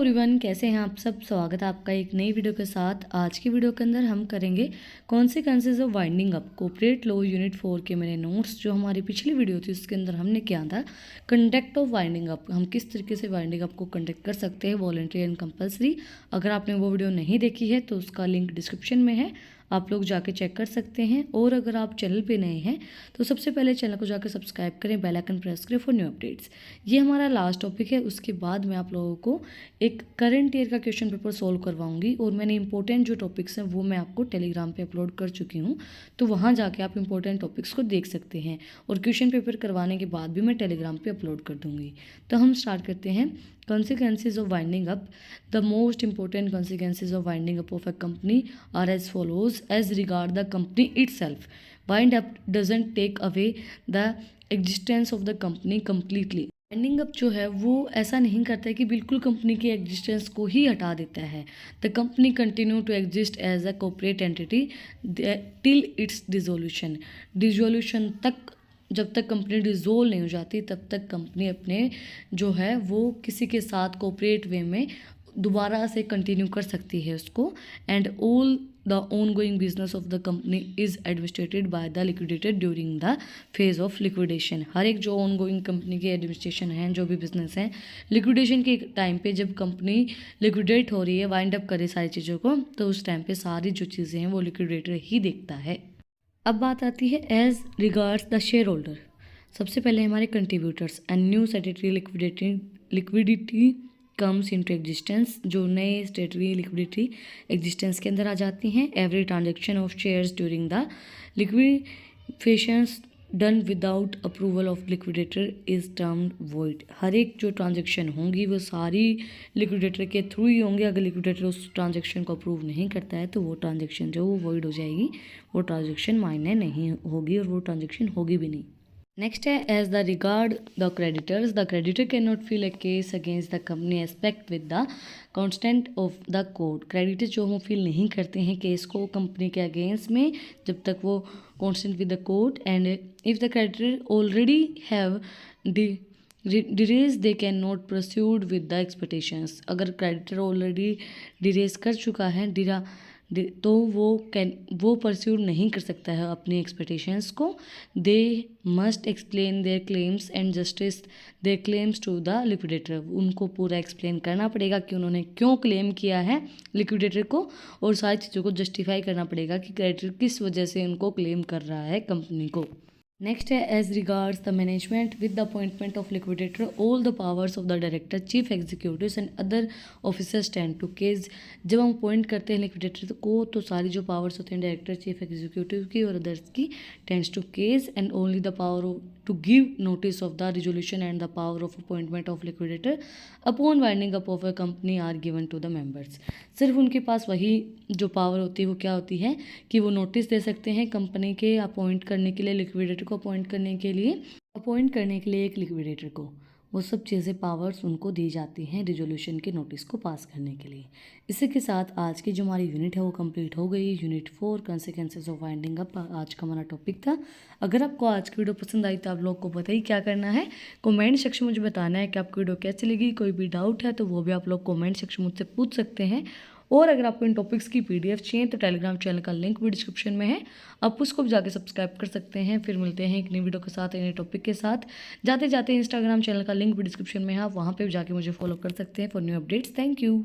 Everyone, कैसे हैं आप सब। स्वागत है आपका एक नई वीडियो के साथ। आज की वीडियो के अंदर हम करेंगे consequences of winding up corporate law unit 4 के मेरे नोट्स। जो हमारी पिछली वीडियो थी उसके अंदर हमने किया था कंडक्ट ऑफ वाइंडिंग अप, हम किस तरीके से वाइंडिंग अप को कंडक्ट कर सकते हैं वॉलंटरी एंड कंपल्सरी। अगर आपने वो वीडियो नहीं देखी है तो उसका लिंक डिस्क्रिप्शन में है, आप लोग जाके चेक कर सकते हैं। और अगर आप चैनल पे नए हैं तो सबसे पहले चैनल को जाकर सब्सक्राइब करें, बेल आइकन प्रेस करें फॉर न्यू अपडेट्स। ये हमारा लास्ट टॉपिक है। उसके बाद मैं आप लोगों को एक करंट ईयर का क्वेश्चन पेपर सोल्व करवाऊंगी और मैंने इंपॉर्टेंट जो टॉपिक्स हैं वो मैं आपको टेलीग्राम पे अपलोड कर चुकी हूँ, तो वहाँ जाके आप इंपॉर्टेंट टॉपिक्स को देख सकते हैं। और क्वेश्चन पेपर करवाने के बाद भी मैं टेलीग्राम पे अपलोड कर दूँगी। तो हम स्टार्ट करते हैं। Consequences of winding up. The most important consequences of winding up of a company are as follows. As regard the company itself, wind up doesn't take away the existence of the company completely. Winding up जो है वो ऐसा नहीं करता है कि बिल्कुल company की एग्जिस्टेंस को ही हटा देता है। The company continue to exist as a corporate entity till its dissolution तक। जब तक कंपनी डिज़ोल्व नहीं हो जाती तब तक कंपनी अपने जो है वो किसी के साथ कोऑपरेट वे में दोबारा से कंटिन्यू कर सकती है उसको। And all the ongoing business of the company is administrated by the liquidator during the phase of liquidation. हर एक जो ऑनगोइंग कंपनी के एडमिनिस्ट्रेशन हैं, जो भी बिजनेस हैं, लिक्विडेशन के टाइम पे जब कंपनी लिक्विडेट हो रही है, वाइंड अप करे सारी चीज़ों को, तो उस टाइम पे सारी जो चीज़ें हैं वो लिक्विडेटर ही देखता है। अब बात आती है as regards the shareholder. सबसे पहले हमारे contributors and new statutory liquidity comes into existence. जो नए स्टैट्यूटरी लिक्विडिटी एग्जिस्टेंस के अंदर आ जाती हैं। Every transaction of shares during the liquidations done without approval of liquidator is termed void. हर एक जो ट्रांजेक्शन होंगी वो सारी लिक्विडेटर के थ्रू ही होंगे। अगर लिक्विडेटर उस ट्रांजेक्शन को अप्रूव नहीं करता है तो वो ट्रांजेक्शन जो वो वॉइड हो जाएगी, वो ट्रांजेक्शन मायने नहीं होगी और वो ट्रांजेक्शन होगी भी नहीं। नेक्स्ट है as the regard the creditors. The creditor can not file a case against the company except with the consent of the court. Creditor जो वो फील नहीं करते हैं केस को कंपनी के अगेंस्ट में जब तक वो constant with the court. And if the creditor already have डिरेज they can not proceed with the expectations. अगर क्रेडिटर ऑलरेडी डिरेज कर चुका है तो वो परस्यूड नहीं कर सकता है अपनी एक्सपेक्टेशंस को। They must explain their claims and justify their claims to the liquidator. उनको पूरा एक्सप्लेन करना पड़ेगा कि उन्होंने क्यों क्लेम किया है लिक्विडेटर को, और सारी चीज़ों को जस्टिफाई करना पड़ेगा कि क्रेडिटर किस वजह से उनको क्लेम कर रहा है कंपनी को। नेक्स्ट है as regards the management with the appointment of liquidator all the powers of the director chief executives and other officers tend to cease. जब हम अपॉइंट करते हैं लिक्विडेटर को तो सारी जो पावर्स होते हैं डायरेक्टर चीफ एग्जीक्यूटिव की और अदर्स की tends to cease. And only the power to give notice of the resolution and the power of appointment of liquidator upon winding up of a company are given to the members. सिर्फ उनके पास वही जो power होती है वो क्या होती है कि वो नोटिस दे सकते हैं कंपनी के अपॉइंट करने के लिए, लिक्विडेटर को अपॉइंट करने के लिए एक लिक्विडेटर को। वो सब चीज़ें पावर्स उनको दी जाती हैं रिजोल्यूशन के नोटिस को पास करने के लिए। इसी के साथ आज की जो हमारी यूनिट है वो कंप्लीट हो गई। Unit 4 consequences of winding up आज का हमारा टॉपिक था। अगर आपको आज की वीडियो पसंद आई तो आप लोग को पता ही क्या करना है, कमेंट सेक्शन में मुझे बताना है कि आपको वीडियो कैसी लगी। कोई भी डाउट है तो वो भी आप लोग कमेंट सेक्शन मुझसे पूछ सकते हैं। और अगर आपको इन टॉपिक्स की PDF चाहिए तो टेलीग्राम चैनल का लिंक भी डिस्क्रिप्शन में है, आप उसको भी जाके सब्सक्राइब कर सकते हैं। फिर मिलते हैं एक नई वीडियो के साथ, एक नए टॉपिक के साथ। जाते जाते इंस्टाग्राम चैनल का लिंक भी डिस्क्रिप्शन में है, आप वहाँ पे भी जाके मुझे फॉलो कर सकते हैं for new updates. Thank you.